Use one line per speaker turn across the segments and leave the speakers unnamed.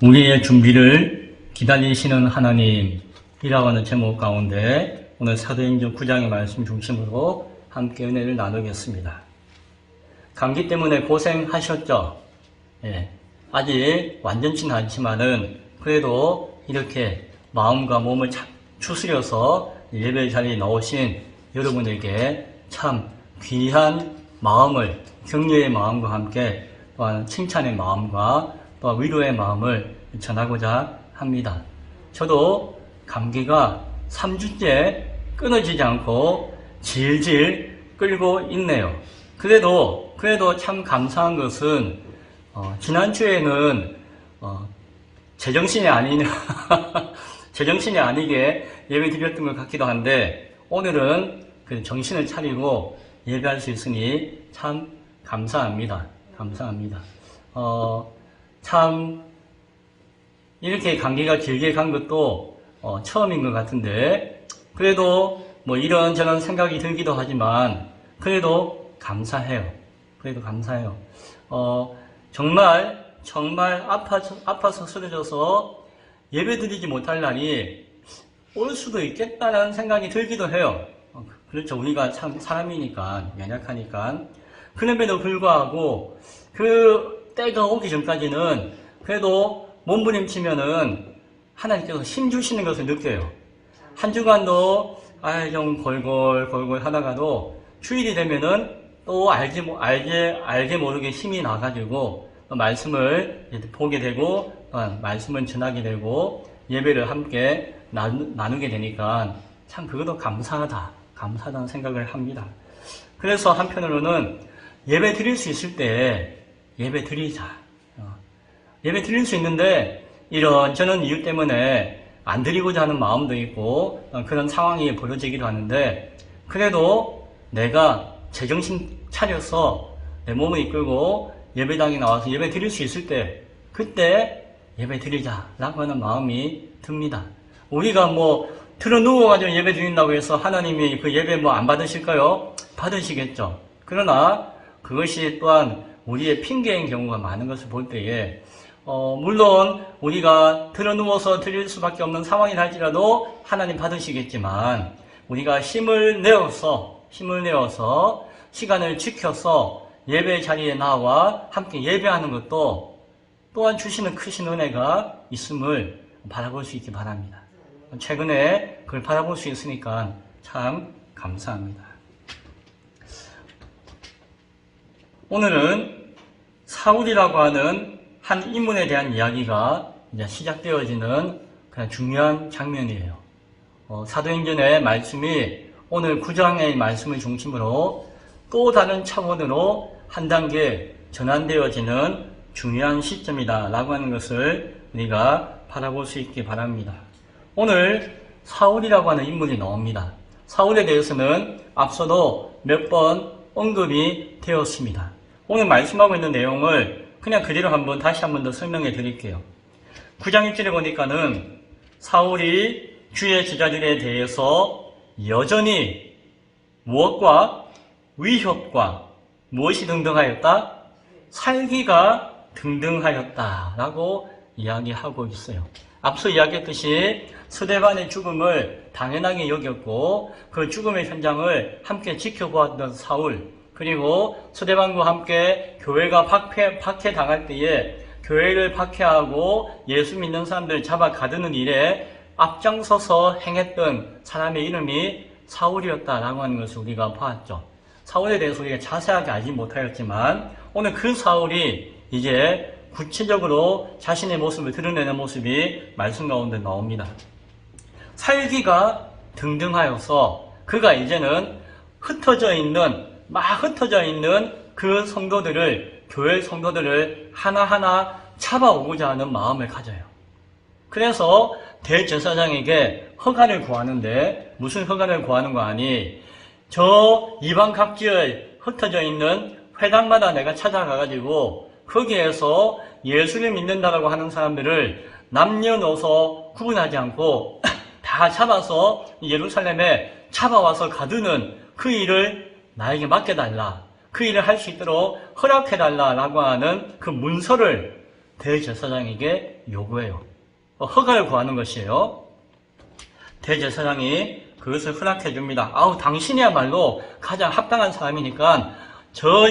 우리의 준비를 기다리시는 하나님이라고 하는 제목 가운데 오늘 사도행전 9장의 말씀 중심으로 함께 은혜를 나누겠습니다. 감기 때문에 고생하셨죠? 예, 아직 완전치는 않지만은 그래도 이렇게 마음과 몸을 추스려서 예배 자리에 나오신 여러분에게 참 귀한 마음을, 격려의 마음과 함께 또한 칭찬의 마음과 또 위로의 마음을 전하고자 합니다. 저도 감기가 3주째 끊어지지 않고 질질 끌고 있네요. 그래도 참 감사한 것은 지난주에는 제정신이 아니게 예배 드렸던 것 같기도 한데 오늘은 그 정신을 차리고 예배할 수 있으니 참 감사합니다. 참 이렇게 감기가 길게 간 것도 처음인 것 같은데 그래도 뭐 이런저런 생각이 들기도 하지만 그래도 감사해요. 정말 아파서 쓰러져서 예배드리지 못할 날이 올 수도 있겠다는 생각이 들기도 해요. 그렇죠. 우리가 참 사람이니까, 연약하니까. 그럼에도 불구하고 그 때가 오기 전까지는 그래도 몸부림치면은 하나님께서 힘 주시는 것을 느껴요. 한 주간도 좀 골골 하다가도 주일이 되면은 또 알게 모르게 힘이 나가지고 말씀을 보게 되고 말씀을 전하게 되고 예배를 함께 나누게 되니까 참 그것도 감사하다는 생각을 합니다. 그래서 한편으로는 예배 드릴 수 있을 때 예배 드리자. 예배 드릴 수 있는데 이런저런 이유 때문에 안 드리고자 하는 마음도 있고 그런 상황이 벌어지기도 하는데 그래도 내가 제정신 차려서 내 몸을 이끌고 예배당에 나와서 예배 드릴 수 있을 때 그때 예배 드리자라고 하는 마음이 듭니다. 우리가 들어 누워가지고 예배 드린다고 해서 하나님이 그 예배 안 받으실까요? 받으시겠죠. 그러나 그것이 또한 우리의 핑계인 경우가 많은 것을 볼 때에 물론 우리가 들어 누워서 드릴 수밖에 없는 상황이 할지라도 하나님 받으시겠지만 우리가 힘을 내어서 시간을 지켜서 예배 자리에 나와 함께 예배하는 것도 또한 주시는 크신 은혜가 있음을 바라볼 수 있기 바랍니다. 최근에 그걸 바라볼 수 있으니까 참 감사합니다. 오늘은 사울이라고 하는 한 인물에 대한 이야기가 이제 시작되어지는 그냥 중요한 장면이에요. 사도행전의 말씀이 오늘 9장의 말씀을 중심으로 또 다른 차원으로 한 단계 전환되어지는 중요한 시점이다라고 하는 것을 우리가 바라볼 수 있기 바랍니다. 오늘 사울이라고 하는 인물이 나옵니다. 사울에 대해서는 앞서도 몇 번 언급이 되었습니다. 오늘 말씀하고 있는 내용을 그냥 그대로 다시 한번 더 설명해 드릴게요. 9장 1절에 보니까는 사울이 주의 제자들에 대해서 여전히 무엇과 위협과 무엇이 등등하였다? 살기가 등등하였다라고 이야기하고 있어요. 앞서 이야기했듯이 스데반의 죽음을 당연하게 여겼고 그 죽음의 현장을 함께 지켜보았던 사울, 그리고 스데반과 함께 교회가 박해당할 때에 교회를 박해하고 예수 믿는 사람들을 잡아 가두는 일에 앞장서서 행했던 사람의 이름이 사울이었다라고 하는 것을 우리가 보았죠. 사울에 대해서 우리가 자세하게 알지 못하였지만 오늘 그 사울이 이제 구체적으로 자신의 모습을 드러내는 모습이 말씀 가운데 나옵니다. 살기가 등등하여서 그가 이제는 흩어져 있는 그 교회 성도들을 하나하나 잡아오고자 하는 마음을 가져요. 그래서 대제사장에게 허가를 구하는데 무슨 허가를 구하는 거 아니? 저 이방 각지에 흩어져 있는 회당마다 내가 찾아가가지고 거기에서 예수를 믿는다라고 하는 사람들을 남녀노소 구분하지 않고 다 잡아서 예루살렘에 잡아와서 가두는 그 일을 나에게 맡겨달라. 그 일을 할 수 있도록 허락해달라라고 하는 그 문서를 대제사장에게 요구해요. 허가를 구하는 것이에요. 대제사장이 그것을 허락해 줍니다. 당신이야말로 가장 합당한 사람이니까 저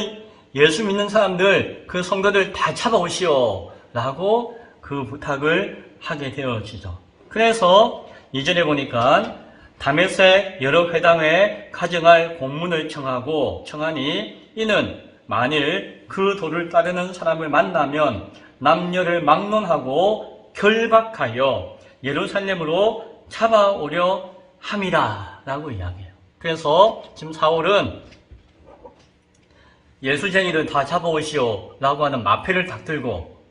예수 믿는 사람들, 그 성도들 다 잡아오시오 라고 그 부탁을 하게 되어지죠. 그래서 2절에 보니까 다메섹 여러 회당에 가정할 공문을 청하니 이는 만일 그 도를 따르는 사람을 만나면 남녀를 막론하고 결박하여 예루살렘으로 잡아오려 함이라 라고 이야기해요. 그래서 지금 사울은 예수쟁이를 다 잡아오시오 라고 하는 마패를 딱 들고,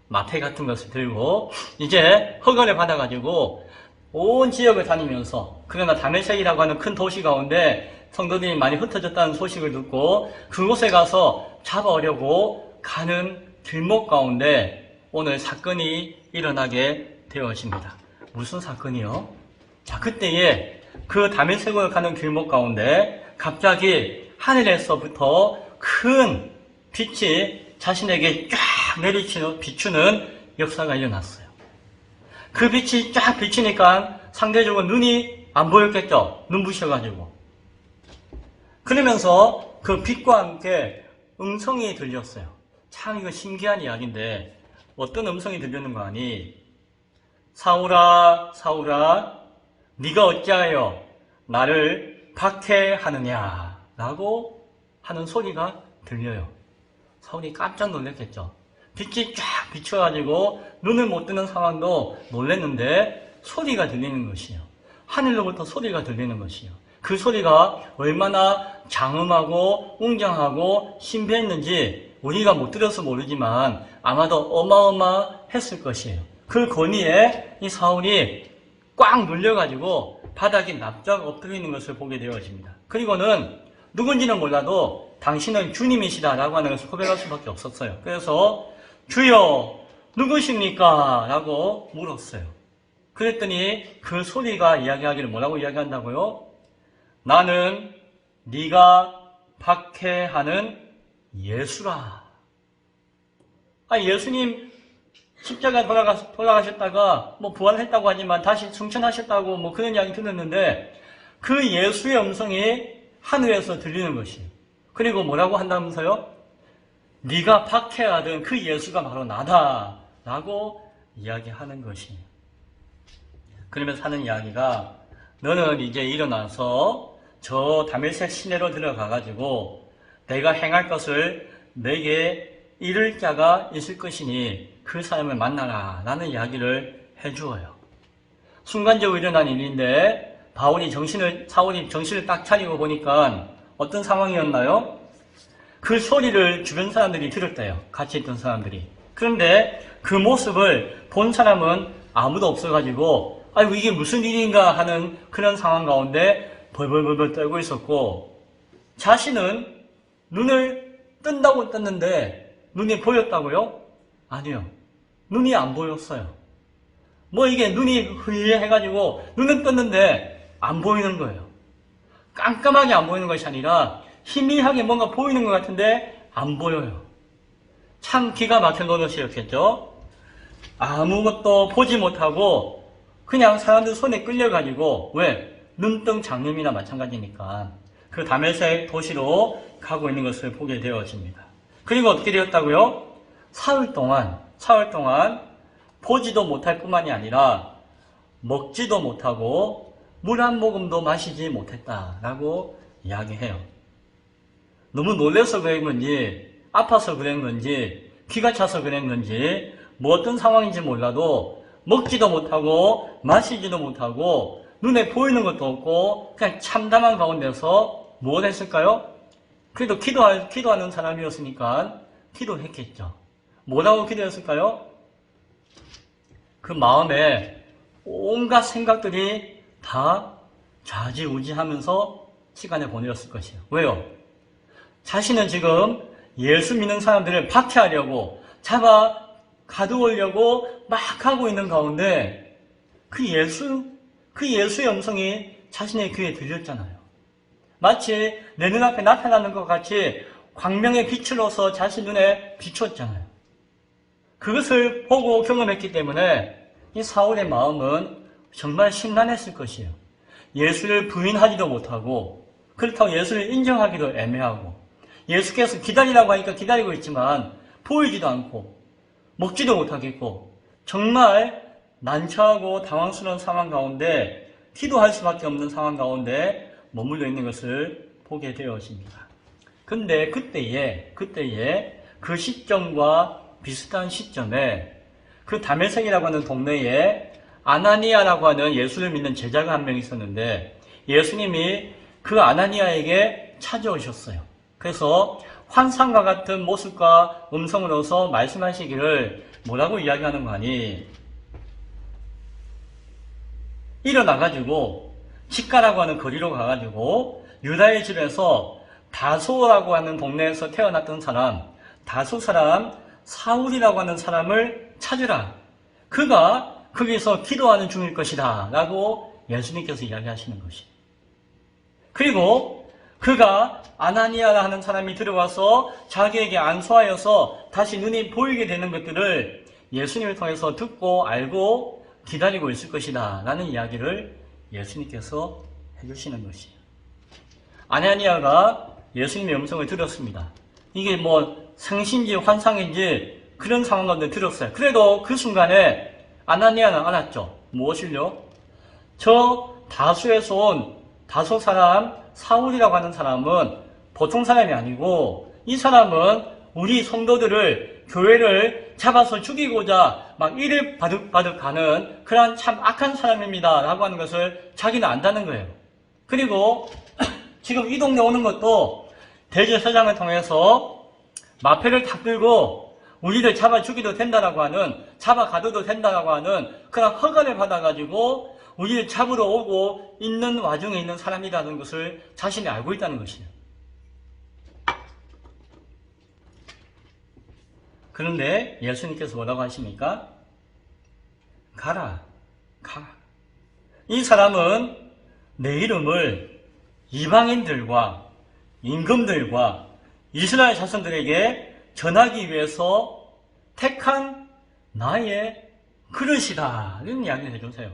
마패 같은 것을 들고 이제 허가를 받아가지고 온 지역을 다니면서, 그러나 다메섹이라고 하는 큰 도시 가운데 성도들이 많이 흩어졌다는 소식을 듣고 그곳에 가서 잡아오려고 가는 길목 가운데 오늘 사건이 일어나게 되어집니다. 무슨 사건이요? 자, 그때에 그 다메섹으로 가는 길목 가운데 갑자기 하늘에서부터 큰 빛이 자신에게 쫙 비추는 역사가 일어났어요. 그 빛이 쫙 비치니까 상대적으로 눈이 안 보였겠죠. 눈부셔가지고. 그러면서 그 빛과 함께 음성이 들렸어요. 참 이거 신기한 이야기인데 어떤 음성이 들렸는 거 아니? 사울아, 사울아, 네가 어찌하여 나를 박해하느냐 라고 하는 소리가 들려요. 사울이 깜짝 놀랐겠죠. 빛이 쫙 비춰가지고 눈을 못 뜨는 상황도 놀랐는데 소리가 들리는 것이에요. 하늘로부터 소리가 들리는 것이에요. 그 소리가 얼마나 장엄하고 웅장하고 신비했는지 우리가 못 들어서 모르지만 아마도 어마어마했을 것이에요. 그 권위에 이 사울이 꽉 눌려가지고 바닥에 납작 엎드려 있는 것을 보게 되어집니다. 그리고는 누군지는 몰라도 당신은 주님이시다 라고 하는 것을 고백할 수밖에 없었어요. 그래서 주여 누구십니까? 라고 물었어요. 그랬더니 그 소리가 이야기하기를 뭐라고 이야기한다고요? 나는 네가 박해하는 예수라. 예수님 십자가 돌아가셨다가 부활했다고 하지만 다시 승천하셨다고 그런 이야기 들었는데 그 예수의 음성이 하늘에서 들리는 것이에요. 그리고 뭐라고 한다면서요? 네가 박해하던 그 예수가 바로 나다 라고 이야기하는 것이에요. 그러면서 하는 이야기가 너는 이제 일어나서 저 다메섹 시내로 들어가가지고 내가 행할 것을 내게 이룰 자가 있을 것이니 그 사람을 만나라 라는 이야기를 해주어요. 순간적으로 일어난 일인데 사울이 정신을 딱 차리고 보니까 어떤 상황이었나요? 그 소리를 주변 사람들이 들었대요. 같이 있던 사람들이. 그런데 그 모습을 본 사람은 아무도 없어가지고 아이고 이게 무슨 일인가 하는 그런 상황 가운데 벌벌벌 떨고 있었고 자신은 눈을 뜬다고 떴는데 눈이 보였다고요? 아니요. 눈이 안 보였어요. 이게 눈이 흐리해가지고 눈은 떴는데 안 보이는 거예요. 깜깜하게 안 보이는 것이 아니라 희미하게 뭔가 보이는 것 같은데 안 보여요. 참 기가 막힌 노릇이었겠죠. 아무것도 보지 못하고 그냥 사람들 손에 끌려가지고 왜? 눈뜬 장님이나 마찬가지니까 그 다메섹 도시로 가고 있는 것을 보게 되어집니다. 그리고 어떻게 되었다고요? 사흘 동안 보지도 못할 뿐만이 아니라 먹지도 못하고 물 한 모금도 마시지 못했다라고 이야기해요. 너무 놀라서 그런 건지 아파서 그런 건지 기가 차서 그런 건지 어떤 상황인지 몰라도 먹지도 못하고 마시지도 못하고 눈에 보이는 것도 없고 그냥 참담한 가운데서 뭘 했을까요? 그래도 기도하는 사람이었으니까 기도했겠죠. 뭐라고 기도했을까요? 그 마음에 온갖 생각들이 다 좌지우지하면서 시간을 보내었을 것이에요. 왜요? 자신은 지금 예수 믿는 사람들을 박해하려고 잡아 가두려고 막 하고 있는 가운데 그 예수의 음성이 자신의 귀에 들렸잖아요. 마치 내 눈앞에 나타나는 것 같이 광명의 빛으로서 자신 눈에 비추었잖아요. 그것을 보고 경험했기 때문에 이 사울의 마음은 정말 심란했을 것이에요. 예수를 부인하지도 못하고 그렇다고 예수를 인정하기도 애매하고 예수께서 기다리라고 하니까 기다리고 있지만 보이지도 않고 먹지도 못하겠고 정말 난처하고 당황스러운 상황 가운데 기도할 수밖에 없는 상황 가운데 머물러 있는 것을 보게 되어집니다. 근데 그때에 그 시점과 비슷한 시점에 그 다메섹이라고 하는 동네에 아나니아라고 하는 예수를 믿는 제자가 한 명 있었는데 예수님이 그 아나니아에게 찾아오셨어요. 그래서 환상과 같은 모습과 음성을 얻어서 말씀하시기를 뭐라고 이야기하는 거 아니? 일어나가지고 시가라고 하는 거리로 가가지고 유다의 집에서 다소라고 하는 동네에서 태어났던 사람, 다소 사람 사울이라고 하는 사람을 찾으라. 그가 거기서 기도하는 중일 것이다 라고 예수님께서 이야기하시는 것이에요. 그리고 그가 아나니아라 하는 사람이 들어와서 자기에게 안수하여서 다시 눈이 보이게 되는 것들을 예수님을 통해서 듣고 알고 기다리고 있을 것이다 라는 이야기를 예수님께서 해주시는 것이에요. 아나니아가 예수님의 음성을 들었습니다. 이게 뭐 상신지 환상인지 그런 상황 가운데 들었어요. 그래도 그 순간에 아나니아는 알았죠. 무엇을요? 저 다수에서 온 다소 사람 사울이라고 하는 사람은 보통 사람이 아니고 이 사람은 우리 성도들을 교회를 잡아서 죽이고자 막 이를 바득바득 가는 그런 참 악한 사람입니다 라고 하는 것을 자기는 안다는 거예요. 그리고 지금 이 동네 오는 것도 대제사장을 통해서 마패를 탁 들고 우리를 잡아 죽이도 된다라고 하는, 잡아 가둬도 된다라고 하는 그런 허가를 받아가지고 우리를 잡으러 오고 있는 와중에 있는 사람이라는 것을 자신이 알고 있다는 것이에요. 그런데 예수님께서 뭐라고 하십니까? 가라, 가. 이 사람은 내 이름을 이방인들과 임금들과 이스라엘 자손들에게 전하기 위해서 택한 나의 그릇이다 이런 이야기를 해주세요.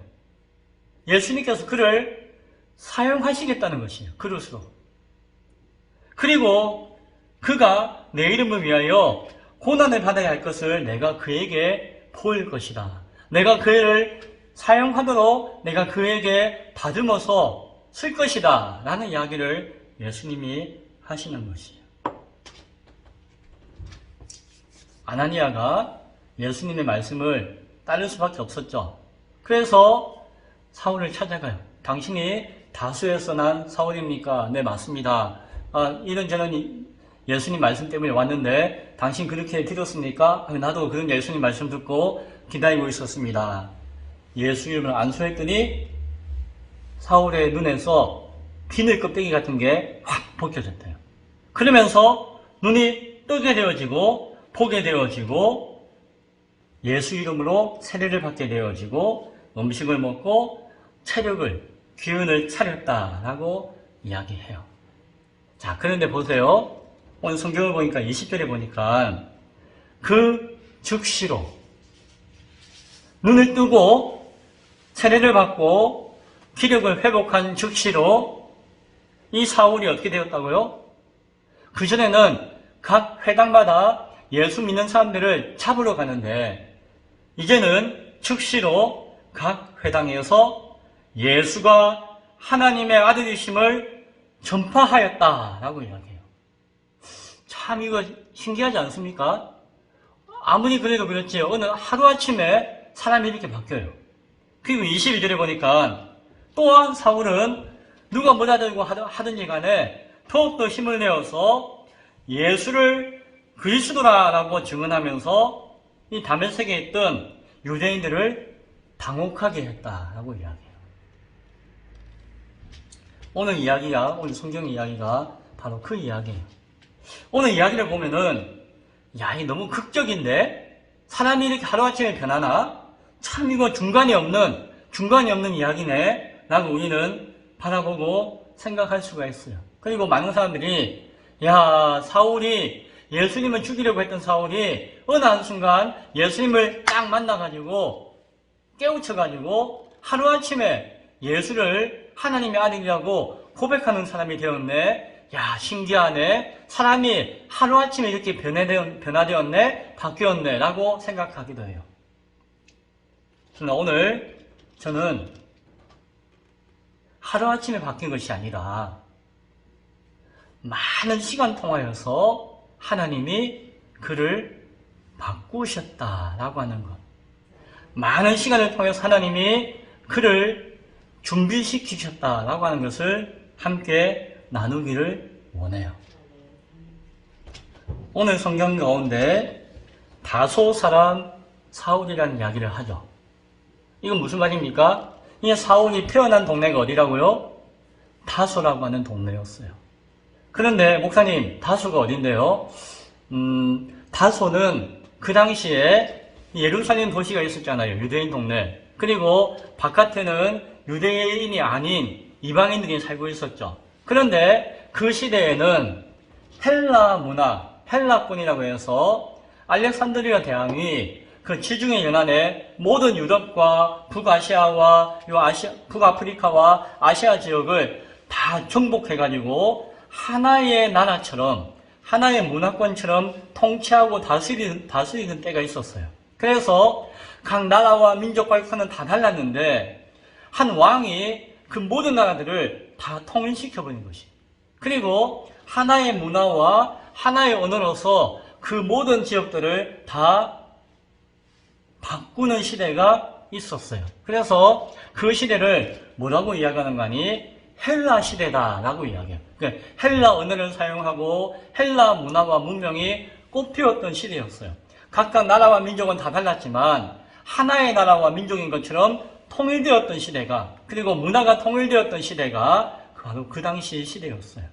예수님께서 그를 사용하시겠다는 것이에요. 그릇으로. 그리고 그가 내 이름을 위하여 고난을 받아야 할 것을 내가 그에게 보일 것이다. 내가 그를 사용하도록 내가 그에게 다듬어서 쓸 것이다 라는 이야기를 예수님이 하시는 것이에요. 아나니아가 예수님의 말씀을 따를 수밖에 없었죠. 그래서 사울을 찾아가요. 당신이 다수에서 난 사울입니까? 네, 맞습니다. 이런저런 예수님 말씀 때문에 왔는데 당신 그렇게 들었습니까? 나도 그런 예수님 말씀 듣고 기다리고 있었습니다. 예수 이름을 안수했더니 사울의 눈에서 비늘 껍데기 같은 게 확 벗겨졌대요. 그러면서 눈이 뜨게 되어지고 보게 되어지고 예수 이름으로 세례를 받게 되어지고 음식을 먹고 체력을, 기운을 차렸다라고 이야기해요. 자, 그런데 보세요. 오늘 성경을 보니까 20절에 보니까 그 즉시로 눈을 뜨고 세례를 받고 기력을 회복한 즉시로 이 사울이 어떻게 되었다고요? 그전에는 각 회당마다 예수 믿는 사람들을 잡으러 가는데 이제는 즉시로 각 회당에서 예수가 하나님의 아들이심을 전파하였다라고 이야기해요. 참 이거 신기하지 않습니까? 아무리 그래도 그렇지 어느 하루아침에 사람이 이렇게 바뀌어요. 그리고 21절에 보니까 또한 사울은 누가 뭐라 들고 하든지 간에 더욱더 힘을 내어서 예수를 그리스도라고 증언하면서 이 다메섹에 있던 유대인들을 당혹하게 했다라고 이야기해요. 오늘 성경 이야기가 바로 그 이야기예요. 오늘 이야기를 보면은 이 너무 극적인데 사람이 이렇게 하루아침에 변하나? 참 이거 중간이 없는 이야기네 라고 우리는 바라보고 생각할 수가 있어요. 그리고 많은 사람들이 사울이 예수님을 죽이려고 했던 사울이 어느 한순간 예수님을 딱 만나가지고 깨우쳐가지고 하루아침에 예수를 하나님의 아들이라고 고백하는 사람이 되었네. 야, 신기하네. 사람이 하루아침에 이렇게 변화되었네, 바뀌었네 라고 생각하기도 해요. 그러나 오늘 저는 하루아침에 바뀐 것이 아니라 많은 시간 통하여서 하나님이 그를 바꾸셨다라고 하는 것. 많은 시간을 통해서 하나님이 그를 준비시키셨다라고 하는 것을 함께 나누기를 원해요. 오늘 성경 가운데 다소 사람 사울이라는 이야기를 하죠. 이건 무슨 말입니까? 이 사울이 태어난 동네가 어디라고요? 다소라고 하는 동네였어요. 그런데 목사님, 다소가 어딘데요? 다소는 그 당시에 예루살렘 도시가 있었잖아요. 유대인 동네. 그리고 바깥에는 유대인이 아닌 이방인들이 살고 있었죠. 그런데 그 시대에는 헬라 문화, 헬라권이라고 해서 알렉산드리아 대왕이 그 지중해 연안의 모든 유럽과 북아시아와 북아프리카와 아시아 지역을 다 정복해가지고 하나의 나라처럼, 하나의 문화권처럼 통치하고 다스리는 때가 있었어요. 그래서 각 나라와 민족과 역사는 다 달랐는데 한 왕이 그 모든 나라들을 다 통일시켜버린 것이. 그리고 하나의 문화와 하나의 언어로서 그 모든 지역들을 다 바꾸는 시대가 있었어요. 그래서 그 시대를 뭐라고 이야기하는 거니? 헬라 시대다라고 이야기해요. 그러니까 헬라 언어를 사용하고 헬라 문화와 문명이 꽃피웠던 시대였어요. 각각 나라와 민족은 다 달랐지만 하나의 나라와 민족인 것처럼 통일되었던 시대가, 그리고 문화가 통일되었던 시대가 바로 그 당시 시대였어요.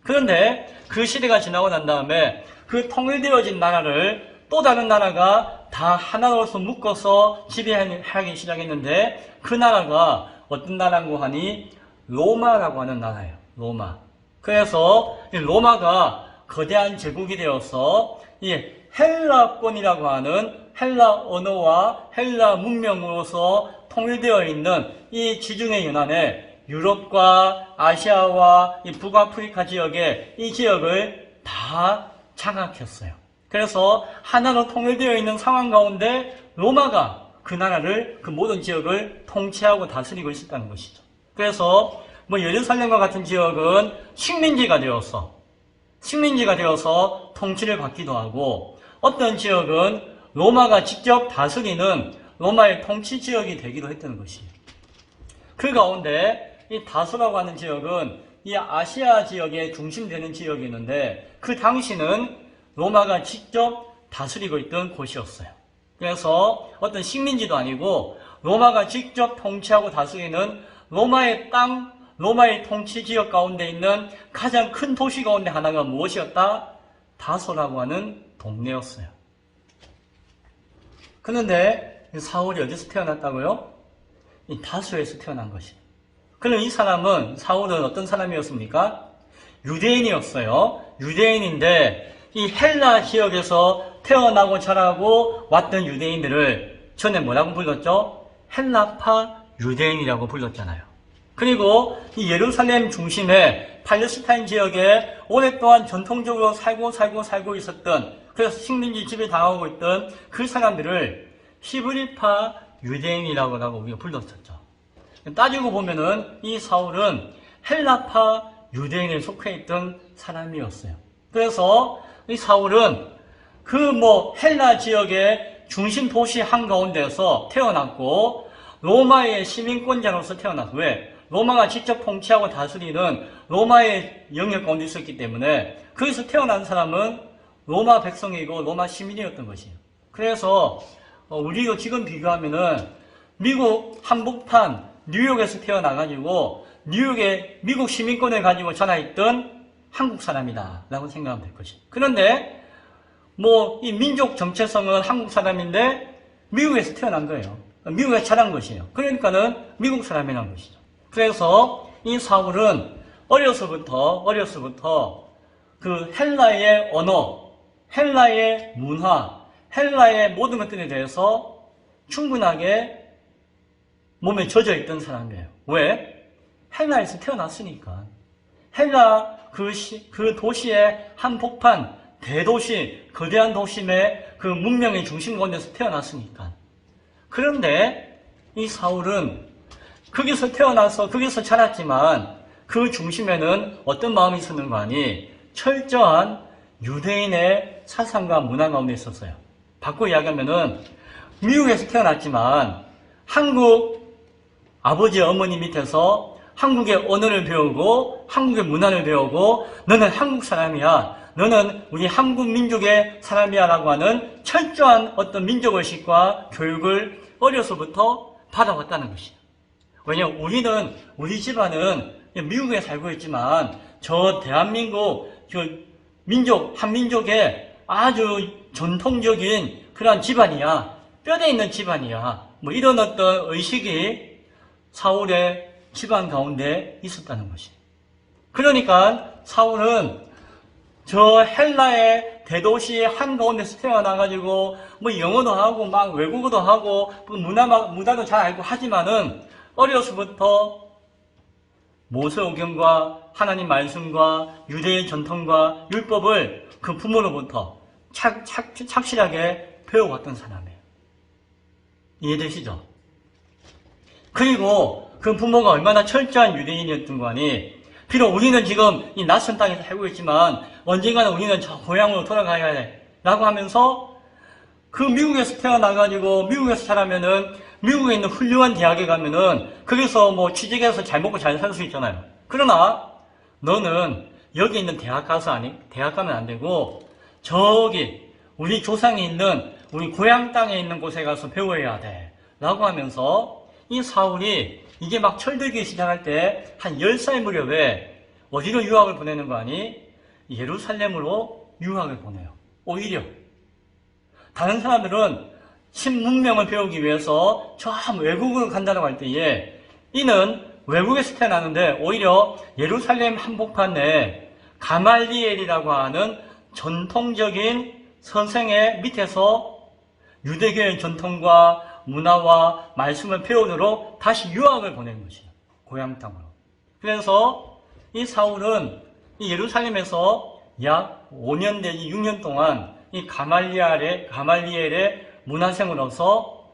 그런데 그 시대가 지나고 난 다음에 그 통일되어진 나라를 또 다른 나라가 다 하나로서 묶어서 지배하기 시작했는데 그 나라가 어떤 나라고 하니? 로마라고 하는 나라예요. 로마. 그래서 이 로마가 거대한 제국이 되어서 이 헬라권이라고 하는 헬라 언어와 헬라 문명으로서 통일되어 있는 이 지중해 연안의 유럽과 아시아와 이 북아프리카 지역의 이 지역을 다 장악했어요. 그래서 하나로 통일되어 있는 상황 가운데 로마가 그 나라를, 그 모든 지역을 통치하고 다스리고 있었다는 것이죠. 그래서 예루살렘과 같은 지역은 식민지가 되어서 통치를 받기도 하고, 어떤 지역은 로마가 직접 다스리는 로마의 통치 지역이 되기도 했다는 것이에요. 그 가운데 이 다소라고 하는 지역은 이 아시아 지역의 중심되는 지역이었는데 그 당시는 로마가 직접 다스리고 있던 곳이었어요. 그래서 어떤 식민지도 아니고 로마가 직접 통치하고 다스리는 로마의 땅, 로마의 통치 지역 가운데 있는 가장 큰 도시 가운데 하나가 무엇이었다? 다소라고 하는 동네였어요. 그런데 사울이 어디서 태어났다고요? 이 다소에서 태어난 것이에요. 그럼 이 사울은 어떤 사람이었습니까? 유대인이었어요. 유대인인데 이 헬라 지역에서 태어나고 자라고 왔던 유대인들을 전에 뭐라고 불렀죠? 헬라파 유대인이라고 불렀잖아요. 그리고 이 예루살렘 중심의 팔레스타인 지역에 오랫동안 전통적으로 살고 있었던, 그래서 식민지 지배 당하고 있던 그 사람들을 히브리파 유대인이라고 우리가 불렀었죠. 따지고 보면은 이 사울은 헬라파 유대인에 속해 있던 사람이었어요. 그래서 이 사울은 헬라 지역의 중심 도시 한가운데서 태어났고 로마의 시민권자로서 태어났어요. 왜? 로마가 직접 통치하고 다스리는 로마의 영역 가운데 있었기 때문에 거기서 태어난 사람은 로마 백성이고 로마 시민이었던 것이에요. 그래서 우리가 지금 비교하면은 미국 한복판 뉴욕에서 태어나가지고 뉴욕의 미국 시민권을 가지고 자라있던 한국 사람이다 라고 생각하면 될 것이에요. 그런데 이 민족 정체성은 한국 사람인데 미국에서 태어난 거예요. 미국에서 자란 것이에요. 그러니까는 미국 사람이라는 것이죠. 그래서 이 사울은 어려서부터 그 헬라의 언어, 헬라의 문화, 헬라의 모든 것들에 대해서 충분하게 몸에 젖어 있던 사람이에요. 왜? 헬라에서 태어났으니까. 헬라 그 도시의 한복판, 대도시, 거대한 도심의 그 문명의 중심 가운데서 태어났으니까. 그런데 이 사울은 거기서 태어나서 거기서 자랐지만 그 중심에는 어떤 마음이 있었는 거 아니? 철저한 유대인의 사상과 문화 가운데 있었어요. 바꿔 이야기하면은 미국에서 태어났지만 한국 아버지 어머니 밑에서 한국의 언어를 배우고 한국의 문화를 배우고 너는 한국 사람이야. 너는 우리 한국 민족의 사람이야 라고 하는 철저한 어떤 민족의식과 교육을 어려서부터 받아왔다는 것이에요. 왜냐하면 우리 집안은 미국에 살고 있지만 저 대한민국, 한민족의 아주 전통적인 그러한 집안이야. 뼈대 있는 집안이야. 뭐 이런 어떤 의식이 사울의 집안 가운데 있었다는 것이에요. 그러니까 사울은 저 헬라의 대도시 한가운데서 태어나가지고 뭐 영어도 하고 막 외국어도 하고 문화도 잘 알고 하지만은 어려서부터 모세오경과 하나님 말씀과 유대의 전통과 율법을 그 부모로부터 착실하게 배워왔던 사람이에요. 이해되시죠? 그리고 그 부모가 얼마나 철저한 유대인이었던 거 아니? 비록 우리는 지금 이 낯선 땅에서 살고 있지만 언젠가는 우리는 저 고향으로 돌아가야 돼 라고 하면서 그 미국에서 태어나가지고 미국에서 자라면은 미국에 있는 훌륭한 대학에 가면은 거기서 뭐 취직해서 잘 먹고 잘 살 수 있잖아요. 그러나 너는 여기 있는 대학 가면 안 되고 저기 우리 조상이 있는 우리 고향 땅에 있는 곳에 가서 배워야 돼 라고 하면서 이 사울이 이게 막 철들기 시작할 때 한 10살 무렵에 어디로 유학을 보내는 거 아니? 예루살렘으로 유학을 보내요. 오히려 다른 사람들은 신문명을 배우기 위해서 저 외국으로 간다고 할 때에 이는 외국에서 태어나는데 오히려 예루살렘 한복판 내에 가말리엘이라고 하는 전통적인 선생의 밑에서 유대교의 전통과 문화와 말씀을 배우도록 다시 유학을 보낸 것이에요. 고향 땅으로. 그래서 이 사울은 이 예루살렘에서 약 5년 내지 6년 동안 이 가말리엘의 문화생으로서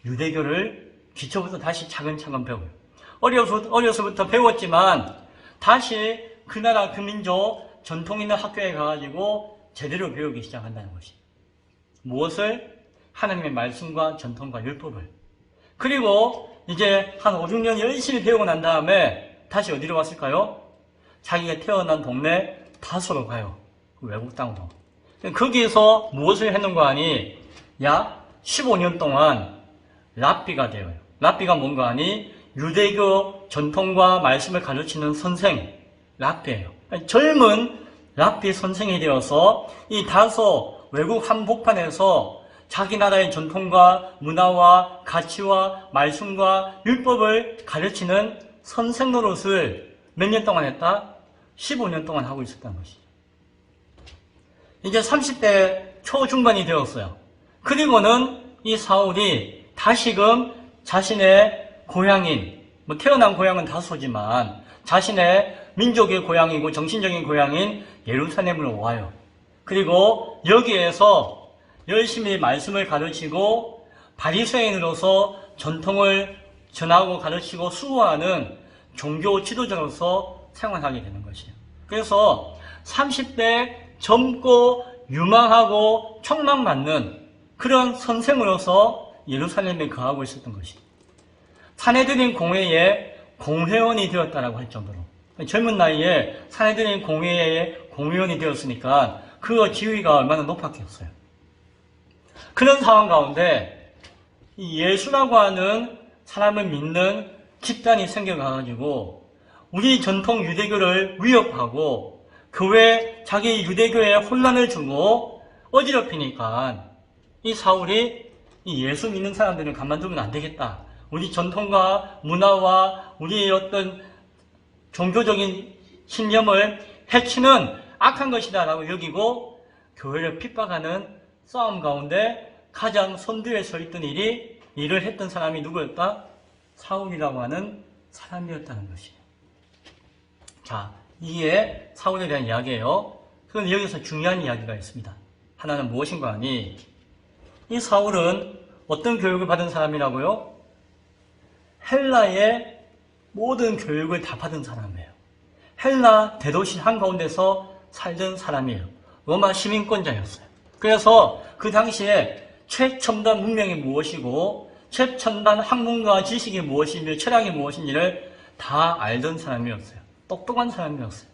유대교를 기초부터 다시 차근차근 배워요. 어려서부터 배웠지만 다시 그 나라 그 민족 전통 있는 학교에 가가지고 제대로 배우기 시작한다는 것이. 무엇을? 하나님의 말씀과 전통과 율법을. 그리고 이제 한 5, 6년 열심히 배우고 난 다음에 다시 어디로 왔을까요? 자기가 태어난 동네 다소로 가요. 외국 땅으로. 거기에서 무엇을 했는가 하니 약 15년 동안 랍비가 되어요. 랍비가 뭔가 하니 유대교 전통과 말씀을 가르치는 선생, 랍비예요. 젊은 랍비 선생이 되어서 이 다소 외국 한복판에서 자기 나라의 전통과 문화와 가치와 말씀과 율법을 가르치는 선생 노릇을 몇 년 동안 했다? 15년 동안 하고 있었다는 것이죠. 이제 30대 초중반이 되었어요. 그리고는 이 사울이 다시금 자신의 고향인, 태어난 고향은 다소지만 자신의 민족의 고향이고 정신적인 고향인 예루살렘으로 와요. 그리고 여기에서 열심히 말씀을 가르치고 바리새인으로서 전통을 전하고 가르치고 수호하는 종교 지도자로서 생활하게 되는 것이에요. 그래서 30대 젊고 유망하고 촉망받는 그런 선생으로서 예루살렘에 거하고 있었던 것이에요. 산헤드린 공회의 공회원이 되었다라고 할 정도로 젊은 나이에 산헤드린 공회의 공회원이 되었으니까 그 지위가 얼마나 높았겠어요. 그런 상황 가운데 이 예수라고 하는 사람을 믿는 집단이 생겨가지고 우리 전통 유대교를 위협하고 그 외에 자기 유대교에 혼란을 주고 어지럽히니까 이 사울이 이 예수 믿는 사람들을 가만두면 안 되겠다. 우리 전통과 문화와 우리의 어떤 종교적인 신념을 해치는 악한 것이다 라고 여기고 교회를 핍박하는 싸움 가운데 가장 선두에 서 있던 일을 했던 사람이 누구였다? 사울이라고 하는 사람이었다는 것이에요. 자, 이게 사울에 대한 이야기예요. 그런데 여기서 중요한 이야기가 있습니다. 하나는 무엇인가 하니, 이 사울은 어떤 교육을 받은 사람이라고요? 헬라의 모든 교육을 다 받은 사람이에요. 헬라 대도시 한가운데서 살던 사람이에요. 로마 시민권자였어요. 그래서 그 당시에 최첨단 문명이 무엇이고 최첨단 학문과 지식이 무엇이며 철학이 무엇인지를 다 알던 사람이었어요. 똑똑한 사람이었어요.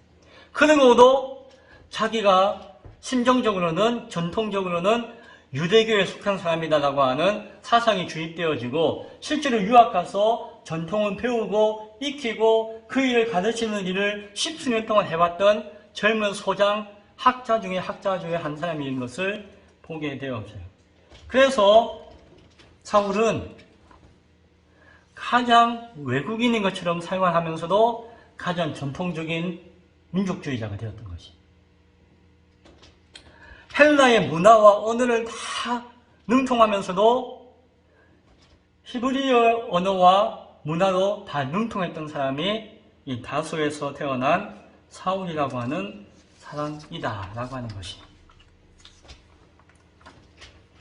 그러고도 자기가 심정적으로는 전통적으로는 유대교에 속한 사람이다라고 하는 사상이 주입되어지고 실제로 유학 가서 전통을 배우고 익히고 그 일을 가르치는 일을 십수년 동안 해왔던 젊은 소장 학자 중에 한 사람인 것을 보게 되었어요. 그래서 사울은 가장 외국인인 것처럼 생활하면서도 가장 전통적인 민족주의자가 되었던 것이. 헬라의 문화와 언어를 다 능통하면서도 히브리어 언어와 문화로 다 능통했던 사람이 이 다소에서 태어난 사울이라고 하는 사람이다라고 하는 것이.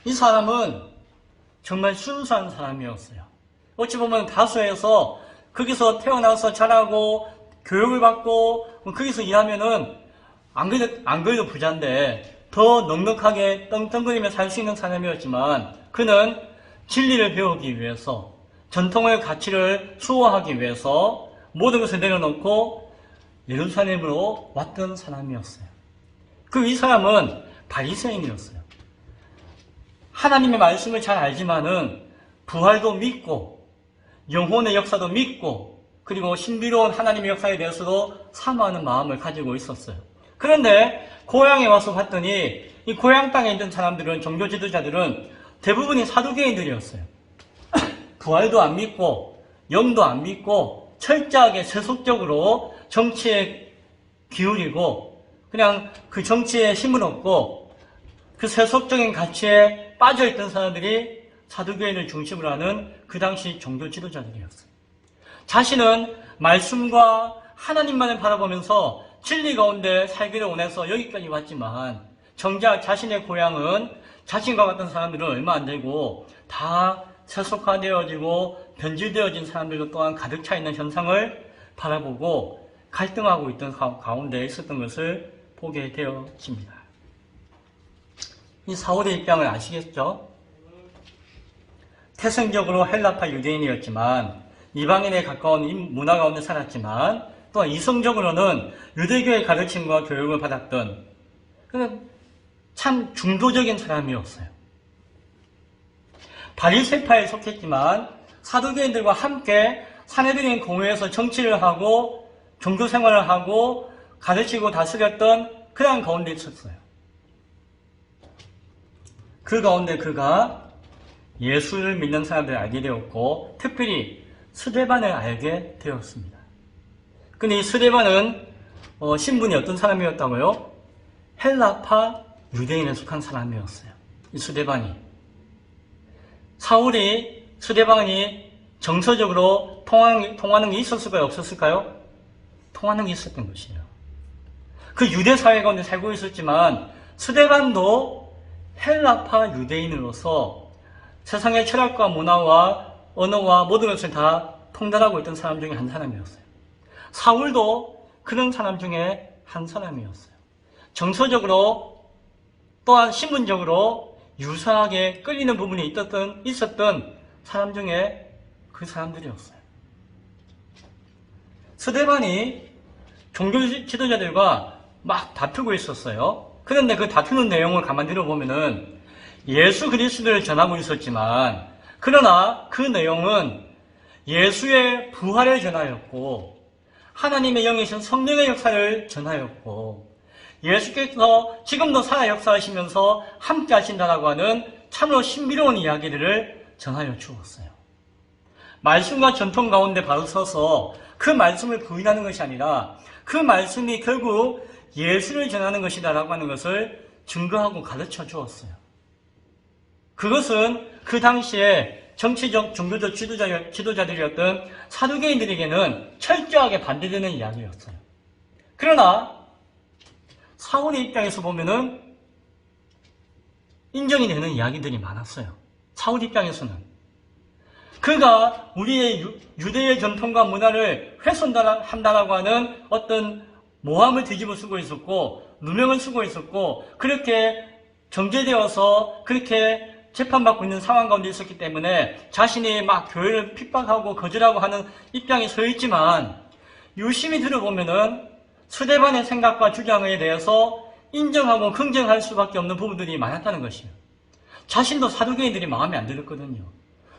이 사람은 정말 순수한 사람이었어요. 어찌 보면 다소에서 거기서 태어나서 자라고 교육을 받고 거기서 일하면은 안 그래도 부자인데 더 넉넉하게 떵떵거리며 살 수 있는 사람이었지만 그는 진리를 배우기 위해서 전통의 가치를 수호하기 위해서 모든 것을 내려놓고 예루살렘으로 왔던 사람이었어요. 이 사람은 바리새인이었어요. 하나님의 말씀을 잘 알지만은 부활도 믿고 영혼의 역사도 믿고 그리고 신비로운 하나님의 역사에 대해서도 사모하는 마음을 가지고 있었어요. 그런데 고향에 와서 봤더니 이 고향 땅에 있던 사람들은, 종교 지도자들은 대부분이 사두개인들이었어요. 부활도 안 믿고 영도 안 믿고 철저하게 세속적으로 정치에 기울이고 그냥 그 정치에 힘을 얻고 그 세속적인 가치에 빠져있던 사람들이 사두개인을 중심으로 하는 그 당시 종교 지도자들이었어요. 자신은 말씀과 하나님만을 바라보면서 진리 가운데 살기를 원해서 여기까지 왔지만 정작 자신의 고향은 자신과 같은 사람들은 얼마 안 되고 다 세속화되어지고 변질되어진 사람들도 또한 가득 차 있는 현상을 바라보고 갈등하고 있던 가운데 있었던 것을 보게 되어집니다. 이 사울의 입장을 아시겠죠? 태생적으로 헬라파 유대인이었지만 이방인에 가까운 문화 가운데 살았지만 또한 이성적으로는 유대교의 가르침과 교육을 받았던 참 중도적인 사람이었어요. 바리새파에 속했지만 사두개인들과 함께 사내들인 공회에서 정치를 하고 종교 생활을 하고 가르치고 다스렸던 그런 가운데 있었어요. 그 가운데 그가 예수를 믿는 사람들을 알게 되었고 특별히 스데반을 알게 되었습니다. 근데 이 스데반은 신분이 어떤 사람이었다고요? 헬라파 유대인에 속한 사람이었어요. 이 스데반이. 사울이 스데반이 정서적으로 통하는 게 있었을까요? 없었을까요? 통하는 게 있었던 것이에요. 그 유대 사회 가운데 살고 있었지만 스데반도 헬라파 유대인으로서 세상의 철학과 문화와 언어와 모든 것을 다 통달하고 있던 사람 중에 한 사람이었어요. 사울도 그런 사람 중에 한 사람이었어요. 정서적으로 또한 신분적으로 유사하게 끌리는 부분이 있었던 사람 중에 그 사람들이었어요. 스데반이 종교 지도자들과 막 다투고 있었어요. 그런데 그 다투는 내용을 가만히 들어보면은 예수 그리스도를 전하고 있었지만 그러나 그 내용은 예수의 부활을 전하였고 하나님의 영이신 성령의 역사를 전하였고 예수께서 지금도 살아 역사하시면서 함께 하신다라고 하는 참으로 신비로운 이야기들을 전하여 주었어요. 말씀과 전통 가운데 바로 서서 그 말씀을 부인하는 것이 아니라 그 말씀이 결국 예수를 전하는 것이다라고 하는 것을 증거하고 가르쳐 주었어요. 그것은 그 당시에 정치적, 종교적 지도자들이었던 사두개인들에게는 철저하게 반대되는 이야기였어요. 그러나 사울의 입장에서 보면은 인정이 되는 이야기들이 많았어요. 사울 입장에서는. 그가 우리의 유대의 전통과 문화를 훼손한다라고 하는 어떤 모함을 뒤집어 쓰고 있었고, 누명을 쓰고 있었고, 그렇게 정죄되어서 그렇게 재판받고 있는 상황 가운데 있었기 때문에 자신이 막 교회를 핍박하고 거절하고 하는 입장에 서 있지만, 유심히 들어보면은 스데반의 생각과 주장에 대해서 인정하고 긍정할 수밖에 없는 부분들이 많았다는 것이에요. 자신도 사두개인들이 마음에 안 들었거든요.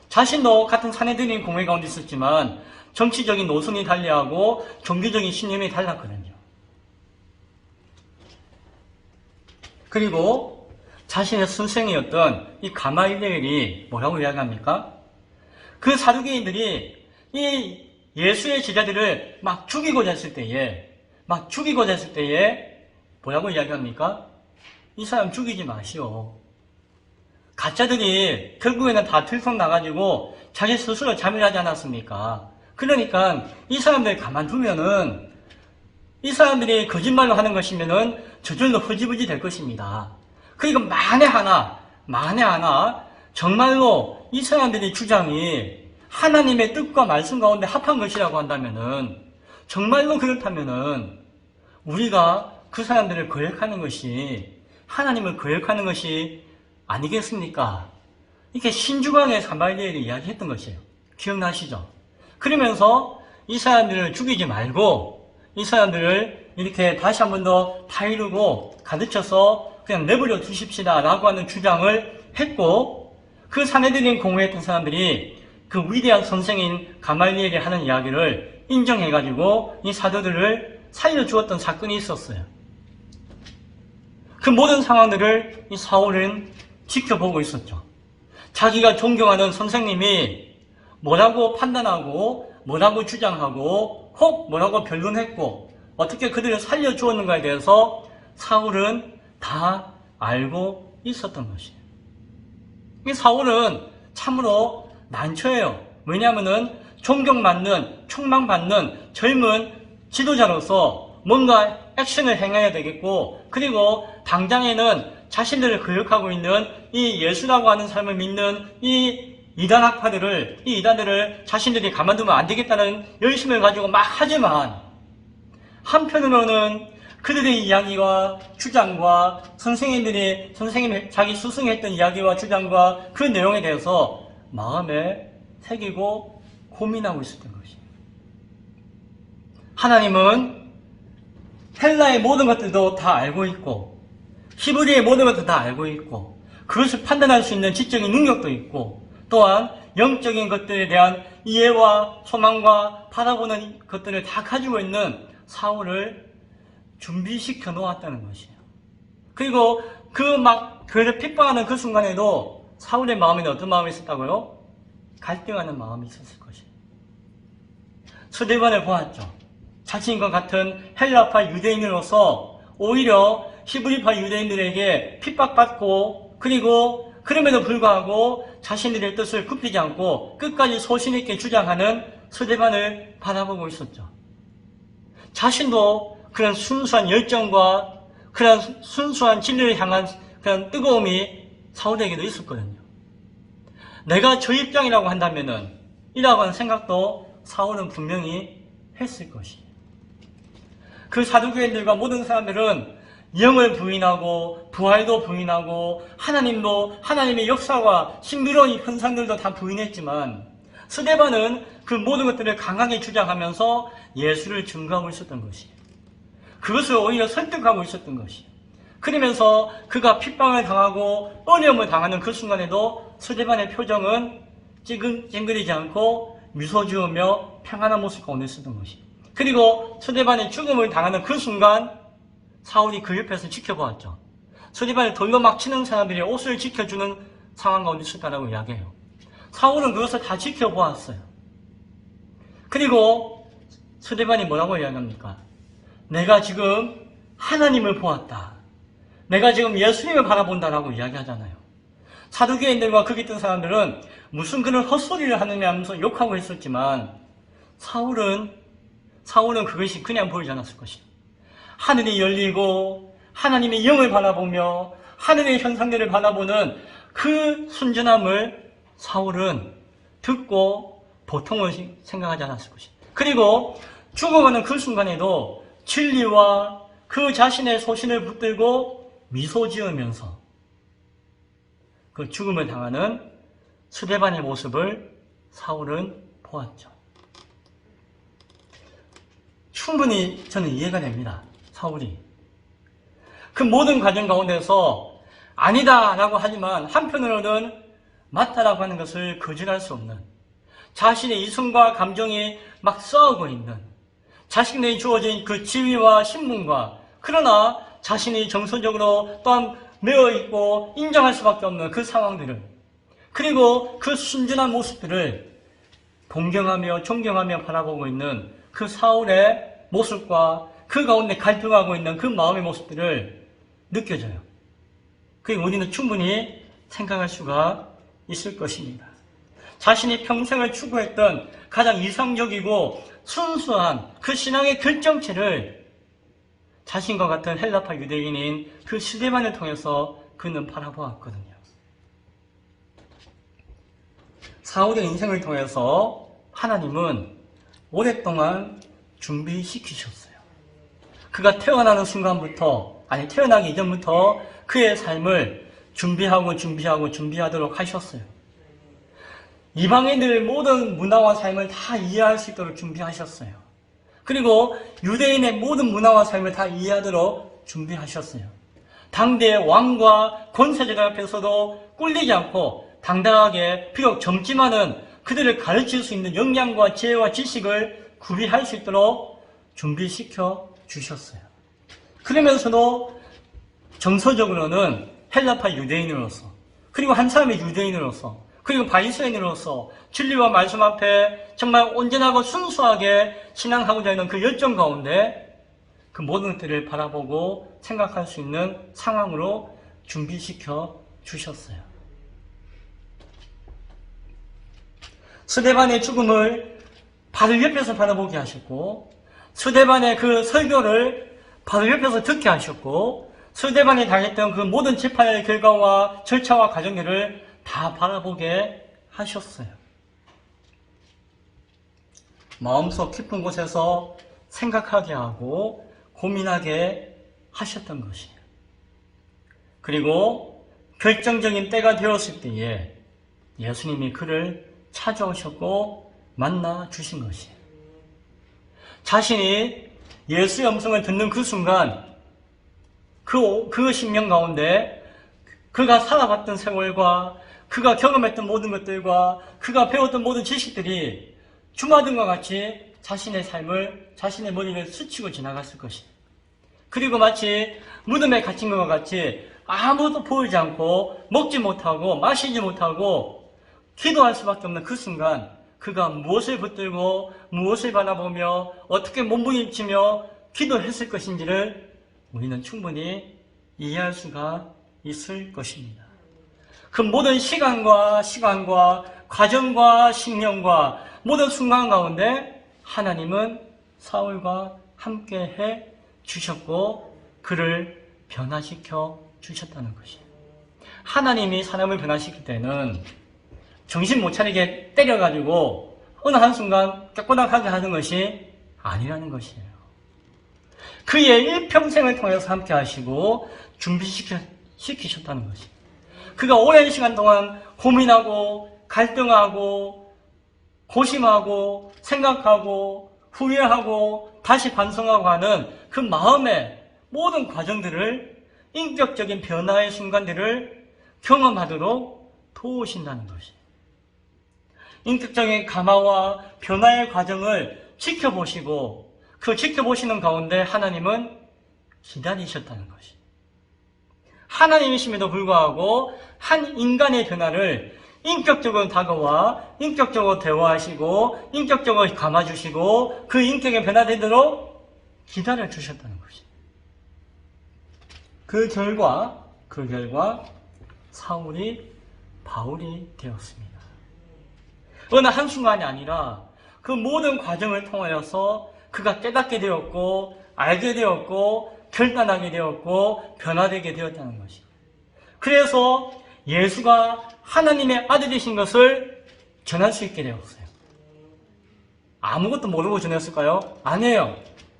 자신도 같은 사내들인 공회 가운데 있었지만 정치적인 노선이 달리하고 종교적인 신념이 달랐거든요. 그리고 자신의 선생이었던 이 가말리엘이 뭐라고 이야기합니까? 그 사두개인들이 이 예수의 제자들을 막 죽이고자 했을 때에 뭐라고 이야기합니까? 이 사람 죽이지 마시오. 가짜들이 결국에는 다 들통나가지고 자기 스스로 자멸하지 않았습니까? 그러니까 이 사람들 가만두면은 이 사람들이 거짓말로 하는 것이면은 저절로 흐지부지 될 것입니다. 그리고 만에 하나 정말로 이 사람들의 주장이 하나님의 뜻과 말씀 가운데 합한 것이라고 한다면은, 정말로 그렇다면은 우리가 그 사람들을 거역하는 것이 하나님을 거역하는 것이 아니겠습니까? 이렇게 신주광의 가말리엘이 이야기했던 것이에요. 기억나시죠? 그러면서 이 사람들을 죽이지 말고 이 사람들을 이렇게 다시 한 번 더 파이르고 가르쳐서 그냥 내버려 두십시다 라고 하는 주장을 했고, 그 사내들인 공회했던 사람들이 그 위대한 선생인 가말리엘이 하는 이야기를 인정해가지고 이 사도들을 살려주었던 사건이 있었어요. 그 모든 상황들을 이 사울은 지켜보고 있었죠. 자기가 존경하는 선생님이 뭐라고 판단하고 뭐라고 주장하고 혹 뭐라고 변론했고 어떻게 그들을 살려주었는가에 대해서 사울은 다 알고 있었던 것이에요. 이 사울은 참으로 난처해요. 왜냐하면은 존경받는, 촉망받는 젊은 지도자로서 뭔가 액션을 행해야 되겠고, 그리고 당장에는 자신들을 거역하고 있는 이 예수라고 하는 사람을 믿는 이 이단들을 자신들이 가만두면 안 되겠다는 열심을 가지고 막 하지만, 한편으로는 그들의 이야기와 주장과 선생님이 자기 스승이 했던 이야기와 주장과 그 내용에 대해서 마음에 새기고 고민하고 있었던 것이에요. 하나님은 헬라의 모든 것들도 다 알고 있고 히브리의 모든 것도 다 알고 있고 그것을 판단할 수 있는 지적인 능력도 있고, 또한 영적인 것들에 대한 이해와 소망과 바라보는 것들을 다 가지고 있는 사울을 준비시켜 놓았다는 것이에요. 그리고 그 막 교회를 핍박하는 그 순간에도 사울의 마음에는 어떤 마음이 있었다고요? 갈등하는 마음이 있었을 것이에요. 스데반을 보았죠. 자신과 같은 헬라파 유대인으로서 오히려 히브리파 유대인들에게 핍박받고, 그리고 그럼에도 불구하고 자신들의 뜻을 굽히지 않고 끝까지 소신있게 주장하는 스데반을 바라보고 있었죠. 자신도 그런 순수한 열정과 그런 순수한 진리를 향한 그런 뜨거움이 사울에게도 있었거든요. 내가 저 입장이라고 한다면은 이라고 하는 생각도 사울은 분명히 했을 것이에요. 그 사두개인들과 모든 사람들은 영을 부인하고 부활도 부인하고 하나님의 역사와 신비로운 현상들도 다 부인했지만, 스데반은 그 모든 것들을 강하게 주장하면서 예수를 증거하고 있었던 것이에요. 그것을 오히려 설득하고 있었던 것이에요. 그러면서 그가 핍박을 당하고 어려움을 당하는 그 순간에도 스데반의 표정은 찡그리지 않고 미소 지으며 평안한 모습 가운데 있었던 것이에요. 그리고 스데반의 죽음을 당하는 그 순간 사울이 그 옆에서 지켜보았죠. 스데반을 돌로 막 치는 사람들이 옷을 지켜주는 상황 가운데 있었다라고 이야기해요. 사울은 그것을 다 지켜보았어요. 그리고 스데반이 뭐라고 이야기합니까? 내가 지금 하나님을 보았다. 내가 지금 예수님을 바라본다라고 이야기하잖아요. 사두개인들과 거기 있던 사람들은 무슨 그런 헛소리를 하느냐 하면서 욕하고 있었지만 사울은 그것이 그냥 보이지 않았을 것이요. 하늘이 열리고 하나님의 영을 바라보며 하늘의 현상들을 바라보는 그 순전함을 사울은 듣고 보통을 생각하지 않았을 것이요. 그리고 죽어가는 그 순간에도 진리와 그 자신의 소신을 붙들고 미소 지으면서 그 죽음을 당하는 스데반의 모습을 사울은 보았죠. 충분히 저는 이해가 됩니다. 사울이. 그 모든 과정 가운데서 아니다 라고 하지만 한편으로는 맞다라고 하는 것을 거절할 수 없는 자신의 이성과 감정이 막 싸우고 있는 자신에게 주어진 그 지위와 신분과 그러나 자신이 정서적으로 또한 매어있고 인정할 수밖에 없는 그 상황들을 그리고 그 순전한 모습들을 동경하며 존경하며 바라보고 있는 그 사울의 모습과 그 가운데 갈등하고 있는 그 마음의 모습들을 느껴져요. 그리고 우리는 충분히 생각할 수가 있을 것입니다. 자신이 평생을 추구했던 가장 이상적이고 순수한 그 신앙의 결정체를 자신과 같은 헬라파 유대인인 그 스데반을 통해서 그는 바라보았거든요. 사울의 인생을 통해서 하나님은 오랫동안 준비시키셨어요. 그가 태어나는 순간부터, 아니 태어나기 이전부터 그의 삶을 준비하도록 하셨어요. 이방인들 모든 문화와 삶을 다 이해할 수 있도록 준비하셨어요. 그리고 유대인의 모든 문화와 삶을 다 이해하도록 준비하셨어요. 당대의 왕과 권세자들 앞에서도 꿀리지 않고 당당하게 비록 젊지만은 그들을 가르칠 수 있는 역량과 지혜와 지식을 구비할 수 있도록 준비시켜 주셨어요. 그러면서도 정서적으로는 헬라파 유대인으로서 그리고 한 사람의 유대인으로서 그리고 바리새인으로서 진리와 말씀 앞에 정말 온전하고 순수하게 신앙하고자 하는 그 열정 가운데 그 모든 것들을 바라보고 생각할 수 있는 상황으로 준비시켜 주셨어요. 스데반의 죽음을 바로 옆에서 바라보게 하셨고 스데반의 그 설교를 바로 옆에서 듣게 하셨고 스데반이 당했던 그 모든 재판의 결과와 절차와 과정들을 다 바라보게 하셨어요. 마음속 깊은 곳에서 생각하게 하고 고민하게 하셨던 것이에요. 그리고 결정적인 때가 되었을 때에 예수님이 그를 찾아오셨고 만나 주신 것이에요. 자신이 예수의 음성을 듣는 그 순간 그 심령 가운데 그가 살아봤던 세월과 그가 경험했던 모든 것들과 그가 배웠던 모든 지식들이 주마등과 같이 자신의 삶을, 자신의 머리를 스치고 지나갔을 것이에요. 그리고 마치 무덤에 갇힌 것과 같이 아무도 보이지 않고 먹지 못하고 마시지 못하고 기도할 수밖에 없는 그 순간 그가 무엇을 붙들고 무엇을 바라보며 어떻게 몸부림치며 기도했을 것인지를 우리는 충분히 이해할 수가 있을 것입니다. 그 모든 시간과 과정과 신령과 모든 순간 가운데 하나님은 사울과 함께해 주셨고 그를 변화시켜 주셨다는 것이에요. 하나님이 사람을 변화시킬 때는 정신 못 차리게 때려가지고 어느 한순간 깨꼬닥하게 하는 것이 아니라는 것이에요. 그의 일평생을 통해서 함께 하시고 준비시키셨다는 것이에요. 그가 오랜 시간 동안 고민하고 갈등하고 고심하고 생각하고 후회하고 다시 반성하고 하는 그 마음의 모든 과정들을 인격적인 변화의 순간들을 경험하도록 도우신다는 것이에요. 인격적인 감화와 변화의 과정을 지켜보시고 그 지켜보시는 가운데 하나님은 기다리셨다는 것이에요. 하나님이심에도 불구하고 한 인간의 변화를 인격적으로 다가와 인격적으로 대화하시고 인격적으로 감아주시고 그 인격에 변화되도록 기다려주셨다는 것이에요. 그 결과 사울이 바울이 되었습니다. 어느 한순간이 아니라 그 모든 과정을 통하여서 그가 깨닫게 되었고 알게 되었고 결단하게 되었고 변화되게 되었다는 것입니다. 그래서 예수가 하나님의 아들이신 것을 전할 수 있게 되었어요. 아무것도 모르고 전했을까요? 아니에요.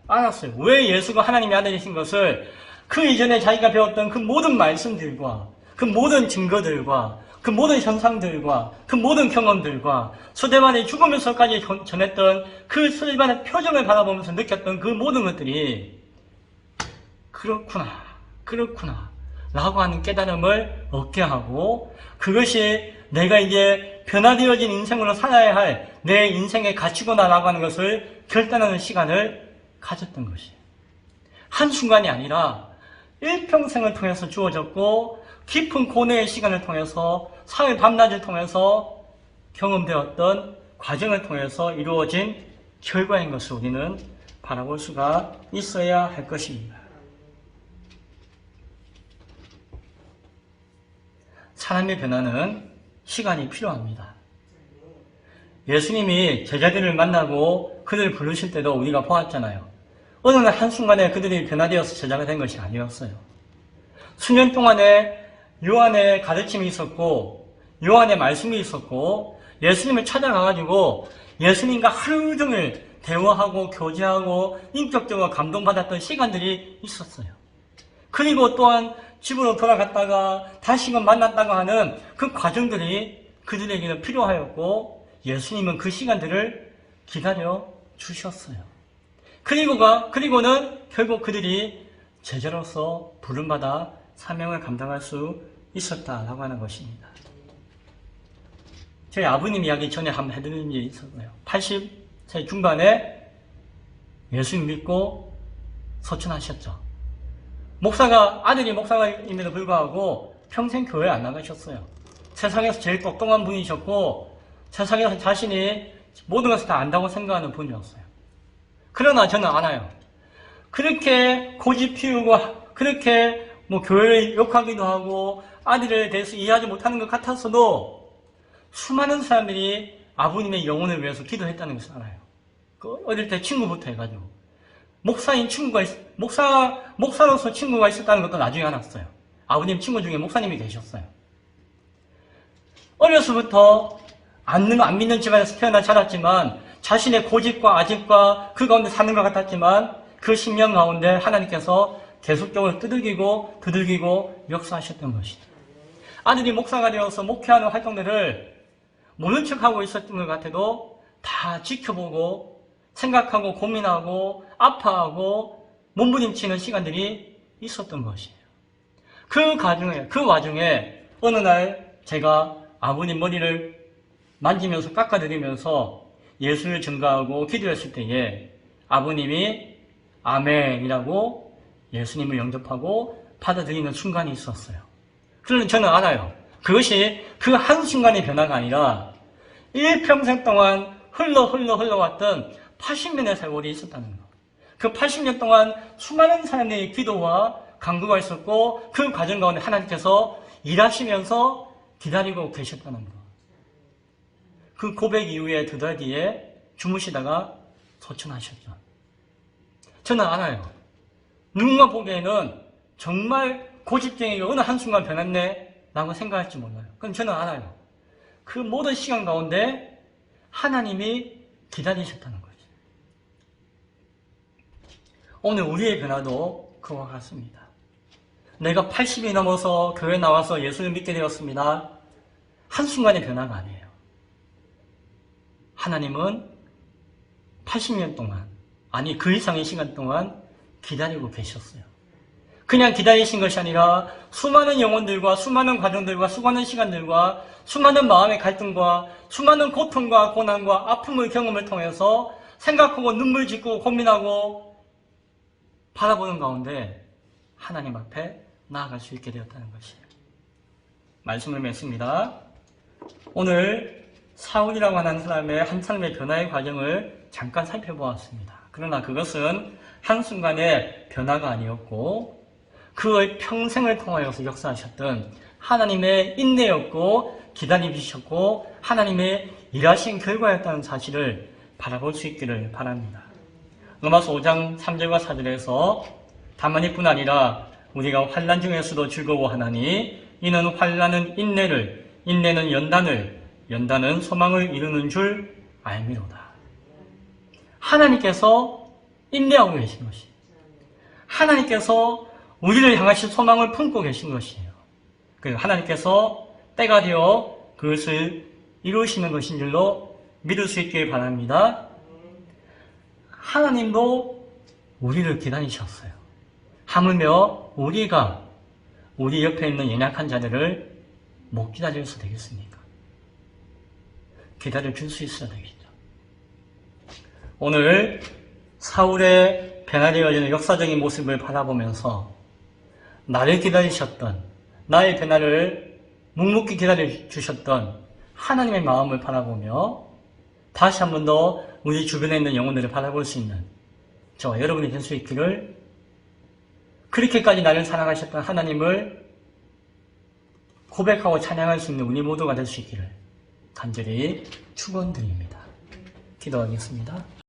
알았어요. 왜 예수가 하나님의 아들이신 것을 그 이전에 자기가 배웠던 그 모든 말씀들과 그 모든 증거들과 그 모든 현상들과 그 모든 경험들과 스데반의 죽으면서까지 전했던 그 스데반의 표정을 바라보면서 느꼈던 그 모든 것들이 그렇구나 라고 하는 깨달음을 얻게 하고 그것이 내가 이제 변화되어진 인생으로 살아야 할 내 인생의 가치구나 라고 하는 것을 결단하는 시간을 가졌던 것이에요. 한순간이 아니라 일평생을 통해서 주어졌고 깊은 고뇌의 시간을 통해서 사회 밤낮을 통해서 경험되었던 과정을 통해서 이루어진 결과인 것을 우리는 바라볼 수가 있어야 할 것입니다. 사람의 변화는 시간이 필요합니다. 예수님이 제자들을 만나고 그들을 부르실 때도 우리가 보았잖아요. 어느 날 한순간에 그들이 변화되어서 제자가 된 것이 아니었어요. 수년 동안에 요한의 가르침이 있었고 요한의 말씀이 있었고 예수님을 찾아가가지고 예수님과 하루 종일 대화하고 교제하고 인격적으로 감동받았던 시간들이 있었어요. 그리고 또한 집으로 돌아갔다가 다시금 만났다가 하는 그 과정들이 그들에게는 필요하였고 예수님은 그 시간들을 기다려 주셨어요. 그리고는 결국 그들이 제자로서 부름받아 사명을 감당할 수 있었다라고 하는 것입니다. 저희 아버님 이야기 전에 한번 해드린 일이 있었어요. 80세 중반에 예수님 믿고 서천하셨죠. 아들이 목사임에도 불구하고 평생 교회 안 나가셨어요. 세상에서 제일 똑똑한 분이셨고 세상에서 자신이 모든 것을 다 안다고 생각하는 분이었어요. 그러나 저는 알아요. 그렇게 고집 피우고 그렇게 교회를 욕하기도 하고 아들에 대해서 이해하지 못하는 것 같았어도 수많은 사람들이 아버님의 영혼을 위해서 기도했다는 것을 알아요. 어릴 때 친구부터 해가지고 목사로서 친구가 있었다는 것도 나중에 알았어요. 아버님 친구 중에 목사님이 계셨어요. 어려서부터 안 믿는 집안에서 태어나 자랐지만 자신의 고집과 아집과 그 가운데 사는 것 같았지만 그 10년 가운데 하나님께서 계속적으로 두들기고 역사하셨던 것이죠. 아들이 목사가 되어서 목회하는 활동들을 모른 척하고 있었던 것 같아도 다 지켜보고 생각하고 고민하고 아파하고 몸부림치는 시간들이 있었던 것이에요. 그 와중에 어느 날 제가 아버님 머리를 만지면서 깎아드리면서 예수를 증거하고 기도했을 때에 아버님이 아멘이라고 예수님을 영접하고 받아들이는 순간이 있었어요. 그러나 저는 알아요. 그것이 그 한순간의 변화가 아니라 일평생 동안 흘러왔던 80년의 세월이 있었다는 것. 그 80년 동안 수많은 사람들의 기도와 간구가 있었고 그 과정 가운데 하나님께서 일하시면서 기다리고 계셨다는 것. 그 고백 이후에 2달 뒤에 주무시다가 소천하셨죠. 저는 알아요. 누군가 보기에는 정말 고집쟁이가 어느 한순간 변했네 라고 생각할지 몰라요. 그럼 저는 알아요. 그 모든 시간 가운데 하나님이 기다리셨다는 거죠. 오늘 우리의 변화도 그와 같습니다. 내가 80이 넘어서 교회 나와서 예수를 믿게 되었습니다. 한순간의 변화가 아니에요. 하나님은 80년 동안, 아니 그 이상의 시간 동안 기다리고 계셨어요. 그냥 기다리신 것이 아니라 수많은 영혼들과 수많은 과정들과 수많은 시간들과 수많은 마음의 갈등과 수많은 고통과 고난과 아픔의 경험을 통해서 생각하고 눈물 짓고 고민하고 바라보는 가운데 하나님 앞에 나아갈 수 있게 되었다는 것이에요. 말씀을 맺습니다. 오늘 사울이라고 하는 사람의 한 사람의 변화의 과정을 잠깐 살펴보았습니다. 그러나 그것은 한순간의 변화가 아니었고 그의 평생을 통하여서 역사하셨던 하나님의 인내였고 기다리셨고 하나님의 일하신 결과였다는 사실을 바라볼 수 있기를 바랍니다. 로마서 5장 3절과 4절에서 다만 이뿐 아니라 우리가 환난 중에서도 즐거워하나니 이는 환난은 인내를, 인내는 연단을, 연단은 소망을 이루는 줄 알미로다. 하나님께서 인내하고 계신 것이에요. 하나님께서 우리를 향하신 소망을 품고 계신 것이에요. 그리고 하나님께서 때가 되어 그것을 이루시는 것인 줄로 믿을 수 있길 바랍니다. 하나님도 우리를 기다리셨어요. 하물며 우리가 우리 옆에 있는 연약한 자들을 못 기다려서 되겠습니까? 기다려줄 수 있어야 되겠죠. 오늘 사울의 변화되어 여전의 역사적인 모습을 바라보면서 나를 기다리셨던, 나의 변화를 묵묵히 기다려주셨던 하나님의 마음을 바라보며 다시 한 번 더 우리 주변에 있는 영혼들을 바라볼 수 있는 저와 여러분이 될 수 있기를, 그렇게까지 나를 사랑하셨던 하나님을 고백하고 찬양할 수 있는 우리 모두가 될 수 있기를 간절히 축원드립니다. 기도하겠습니다.